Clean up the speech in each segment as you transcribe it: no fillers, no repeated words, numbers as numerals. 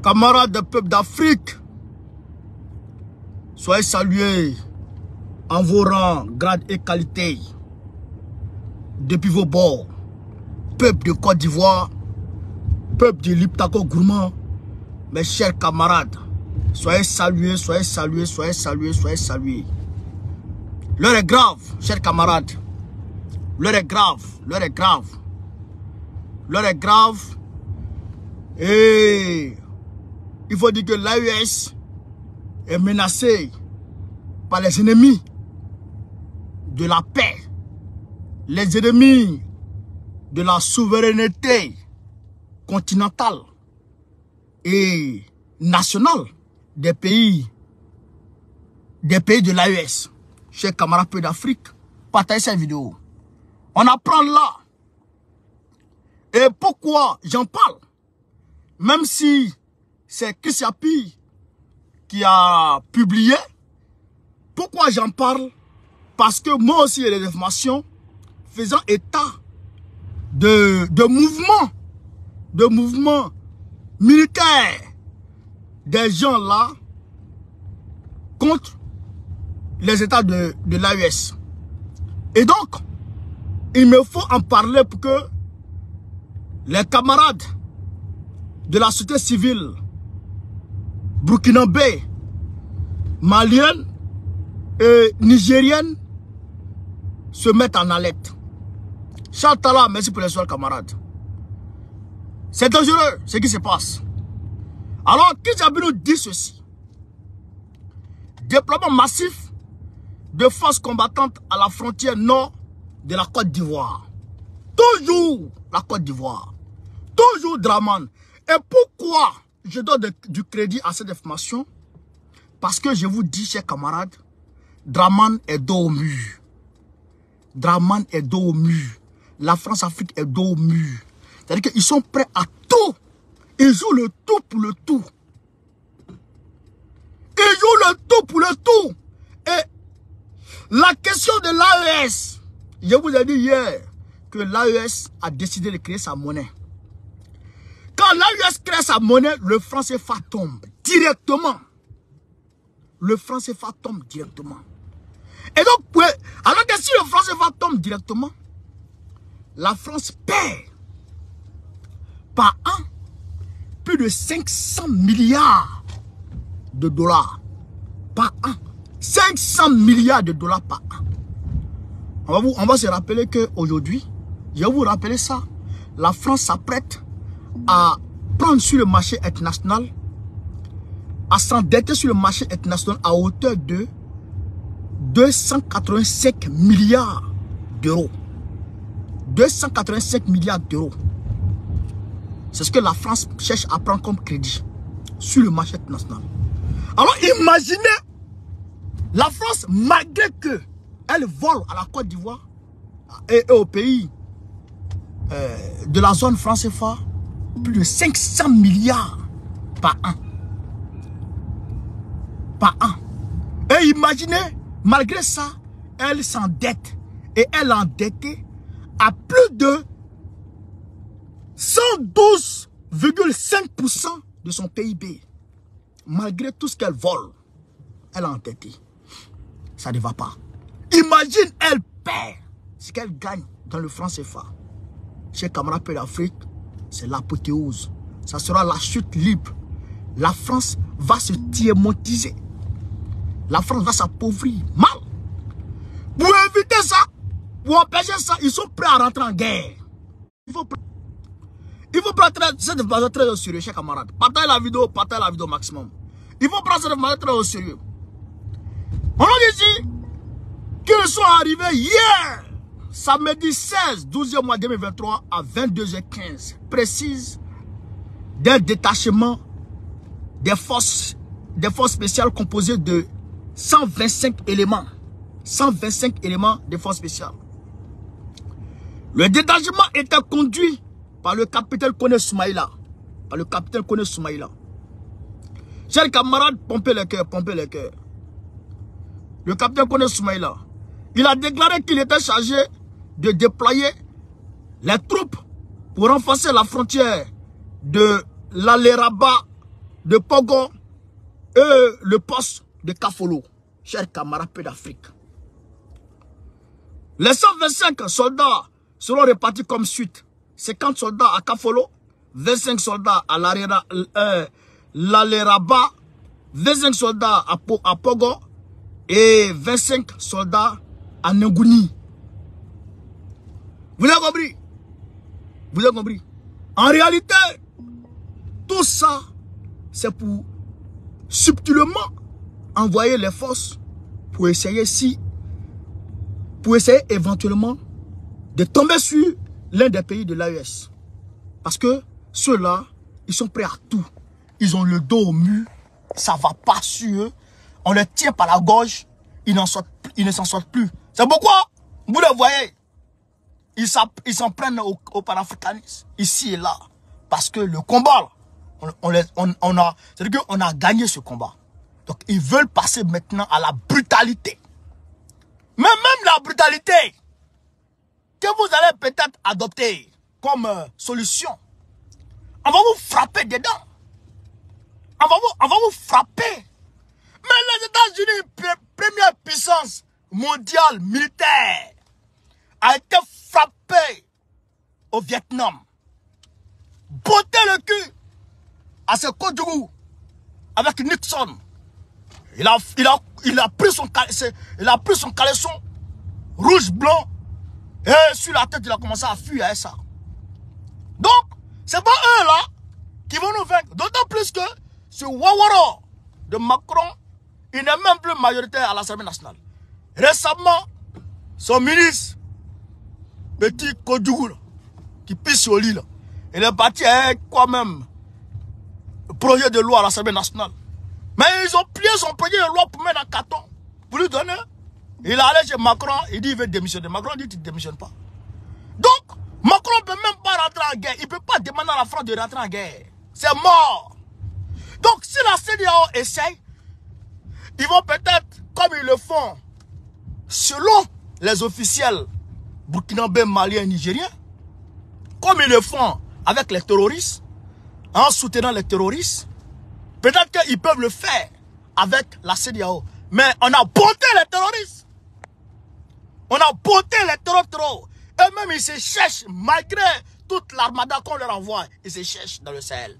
Camarades des peuples d'Afrique, soyez salués en vos rangs, grades et qualités. Depuis vos bords, peuple de Côte d'Ivoire, peuple de Liptako Gourmand, mes chers camarades, soyez salués, soyez salués, soyez salués, soyez salués. L'heure est grave, chers camarades. L'heure est grave, l'heure est grave. L'heure est grave. Et il faut dire que l'AES est menacée par les ennemis de la paix, les ennemis de la souveraineté continentale et nationale des pays de l'AES. Chers camarades peu d'Afrique, partagez cette vidéo. On apprend là. Et pourquoi j'en parle? Même si c'est Chris Yapi qui a publié. Pourquoi j'en parle? Parce que moi aussi, il y a des informations faisant état de mouvements militaires des gens là contre les États de l'AES. Et donc, il me faut en parler pour que les camarades de la société civile burkinabé, malienne et nigérienne se mettent en alerte. Chaltala, merci pour les soins, camarades. C'est dangereux ce qui se passe. Alors, Kijabi nous dit ceci. Déploiement massif de forces combattantes à la frontière nord de la Côte d'Ivoire. Toujours la Côte d'Ivoire. Toujours Draman. Et pourquoi je donne du crédit à cette information? Parce que je vous dis, chers camarades, Draman est dos au mur. Draman est dos au mur. La France-Afrique est dos au mur. C'est-à-dire qu'ils sont prêts à tout. Ils jouent le tout pour le tout. Ils jouent le tout pour le tout. Et la question de l'AES, je vous ai dit hier que l'AES a décidé de créer sa monnaie. Quand l'AES crée sa monnaie, le franc CFA tombe directement. Le franc CFA tombe directement. Et donc, alors que si le franc CFA tombe directement, la France perd par an plus de 500 milliards de dollars par an. 500 milliards de dollars par an. On va se rappeler qu'aujourd'hui, je vais vous rappeler ça, la France s'apprête à prendre sur le marché international, à s'endetter sur le marché international à hauteur de 285 milliards d'euros. 285 milliards d'euros. C'est ce que la France cherche à prendre comme crédit sur le marché international. Alors imaginez la France, malgré que elle vole à la Côte d'Ivoire et aux pays de la zone franc CFA plus de 500 milliards par an. Par an. Et imaginez, malgré ça, elle s'endette. Et elle est endettée à plus de 112,5% de son PIB. Malgré tout ce qu'elle vole, elle est endettée. Ça ne va pas. Imagine, elle perd ce qu'elle gagne dans le franc CFA. Chez camarades peu d'Afrique, c'est l'apothéose. Ça sera la chute libre. La France va se tiémotiser. La France va s'appauvrir mal. Pour éviter ça, pour empêcher ça, ils sont prêts à rentrer en guerre. Il faut prendre cette information très au sérieux, chers camarades. Partagez la vidéo au maximum. Il faut prendre cette information très au sérieux. On nous dit qu'ils sont arrivés hier, samedi 16, 12e mois 2023 à 22h15, précise, d'un détachement des forces spéciales composées de 125 éléments. 125 éléments de forces spéciales. Le détachement était conduit par le capitaine Kone Soumaïla. Chers camarades, pompez le cœur, pompez le cœur. Le capitaine Kone Soumaïla, il a déclaré qu'il était chargé de déployer les troupes pour renforcer la frontière de l'Aleraba de Pogo et le poste de Kafolo, chers camarades peu d'Afrique. Les 125 soldats seront répartis comme suite. 50 soldats à Kafolo, 25 soldats à l'Aleraba, 25 soldats à Pogo et 25 soldats à Ngouni. Vous avez compris? Vous avez compris? En réalité, tout ça, c'est pour subtilement envoyer les forces pour essayer éventuellement de tomber sur l'un des pays de l'AES. Parce que ceux-là, ils sont prêts à tout. Ils ont le dos au mur, ça ne va pas sur eux. On les tient par la gorge, ils ne s'en sortent plus. C'est pourquoi, vous le voyez, ils s'en prennent au panafricanisme, ici et là. Parce que le combat, c'est-à-dire qu'on a gagné ce combat. Donc, ils veulent passer maintenant à la brutalité. Mais même la brutalité que vous allez peut-être adopter comme solution, on va vous frapper dedans. On va vous frapper. Mais les États-Unis, première puissance mondiale militaire, a été frappé au Vietnam. Botter le cul à ce Kodjougou avec Nixon. Il a pris son caleçon rouge blanc et sur la tête il a commencé à fuir avec ça. Donc, c'est pas eux là qui vont nous vaincre. D'autant plus que ce Wawaro de Macron, il n'est même plus majoritaire à l'Assemblée nationale. Récemment, son ministre, petit Kodjougou, qui pisse au lit, là, il est parti avec quoi même projet de loi à l'Assemblée nationale. Mais ils ont plié son projet de loi pour mettre un carton, pour lui donner. Il est allé chez Macron, il dit qu'il veut démissionner. Macron dit qu'il ne démissionne pas. Donc, Macron ne peut même pas rentrer en guerre. Il ne peut pas demander à la France de rentrer en guerre. C'est mort. Donc, si la CEDEAO essaye, ils vont peut-être, comme ils le font, selon les officiels burkinabés, maliens, nigériens, comme ils le font avec les terroristes, en soutenant les terroristes, peut-être qu'ils peuvent le faire avec la CEDEAO. Mais on a botté les terroristes. On a botté les terroristes. Eux-mêmes, ils se cherchent, malgré toute l'armada qu'on leur envoie, ils se cherchent dans le Sahel.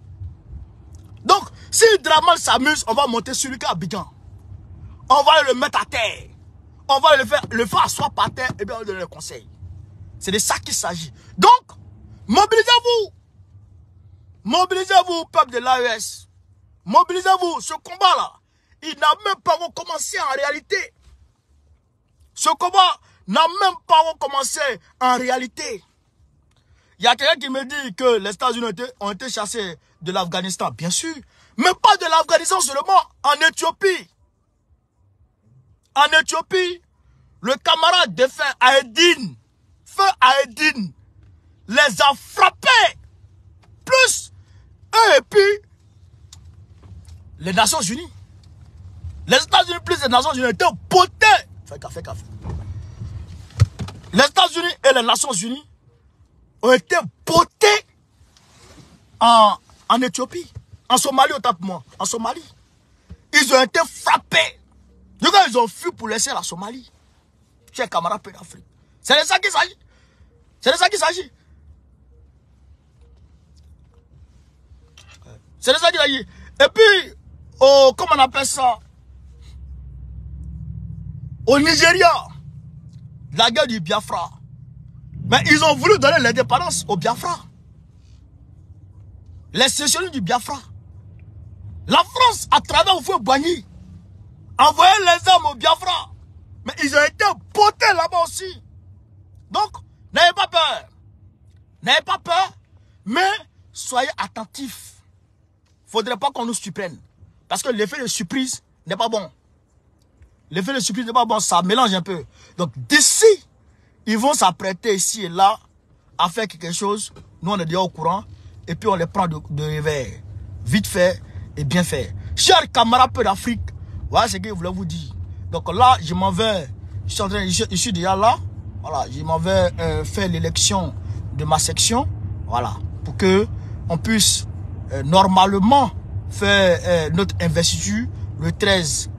Donc, si Draman s'amuse, on va monter sur lui à Abidjan. On va le mettre à terre. On va le faire asseoir par terre et bien on va donner le conseil. C'est de ça qu'il s'agit. Donc, mobilisez-vous. Mobilisez-vous, peuple de l'AES. Mobilisez-vous. Ce combat-là, il n'a même pas recommencé en réalité. Ce combat n'a même pas recommencé en réalité. Il y a quelqu'un qui me dit que les États-Unis ont été chassés de l'Afghanistan. Bien sûr. Mais pas de l'Afghanistan seulement. En Éthiopie. En Éthiopie, le camarade de Feu Aedin, les a frappés. Plus eux et puis les Nations Unies. Les États-Unis plus les Nations Unies étaient bottés. Fais café. Les États-Unis et les Nations Unies ont été bottés en Éthiopie, en Somalie, autant pour moi, en Somalie. Ils ont été frappés. Du coup, ils ont fui pour laisser la Somalie. Chers camarades peu d'Afrique. C'est de ça qu'il s'agit. C'est de ça qu'il s'agit. C'est de ça qu'il s'agit. Et puis, comment on appelle ça? Au Nigeria, la guerre du Biafra. Mais ils ont voulu donner l'indépendance au Biafra. Les sécessionnistes du Biafra. La France, à travers le feu Boigny, envoyait les armes au Biafra. Mais ils ont été bottés là-bas aussi. Donc, n'ayez pas peur. N'ayez pas peur, mais soyez attentifs. Il ne faudrait pas qu'on nous surprenne. Parce que l'effet de surprise n'est pas bon. L'effet de surprise n'est pas bon, ça mélange un peu. Donc d'ici, ils vont s'apprêter ici et là à faire quelque chose. Nous, on est déjà au courant. Et puis on les prend de réveil. Vite fait et bien fait. Chers camarades peu d'Afrique, voilà ce que je voulais vous dire. Donc là, je m'en vais. Je suis déjà là. Voilà, je m'en vais faire l'élection de ma section. Voilà, pour que on puisse normalement faire notre investiture le 13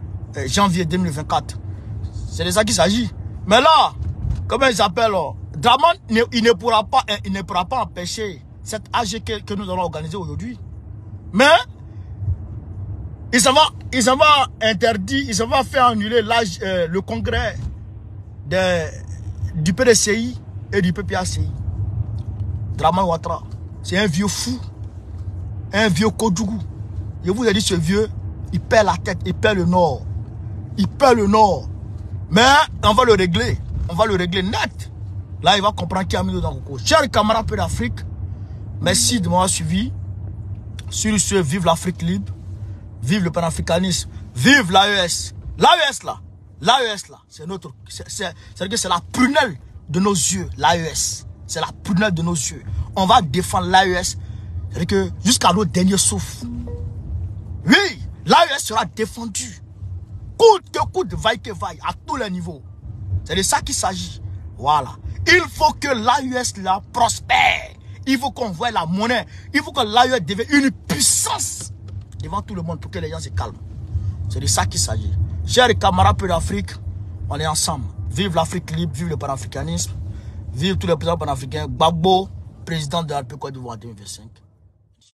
janvier 2024. C'est de ça qu'il s'agit. Mais là, comment ils appellent, Draman, il ne pourra pas empêcher cette AG que nous allons organiser aujourd'hui. Mais ils s'en vont interdire, ils s'en vont faire annuler le congrès du PDCI et du PPACI. Draman Ouattara, c'est un vieux fou, un vieux Kodjougou. Je vous ai dit, ce vieux, il perd la tête, il perd le nord. Il perd le nord. Mais on va le régler net. Là, il va comprendre qui a mis dans le coco. Chers camarades peu d'Afrique, merci de m'avoir suivi. Sur ce, vive l'Afrique libre, vive le panafricanisme, vive l'AES. L'AES là, c'est notre, c'est la prunelle de nos yeux, l'AES. C'est la prunelle de nos yeux. On va défendre l'AES, c'est-à-dire que jusqu'à notre dernier souffle. Oui, l'AES sera défendue. Coûte que coûte, vaille que vaille, à tous les niveaux. C'est de ça qu'il s'agit. Voilà. Il faut que l'AES là prospère. Il faut qu'on voie la monnaie. Il faut que l'AES devienne une puissance devant tout le monde pour que les gens se calment. C'est de ça qu'il s'agit. Chers camarades peu d'Afrique, on est ensemble. Vive l'Afrique libre, vive le panafricanisme, vive tous les présidents panafricains. Gbagbo, président de la République Côte d'Ivoire 2025.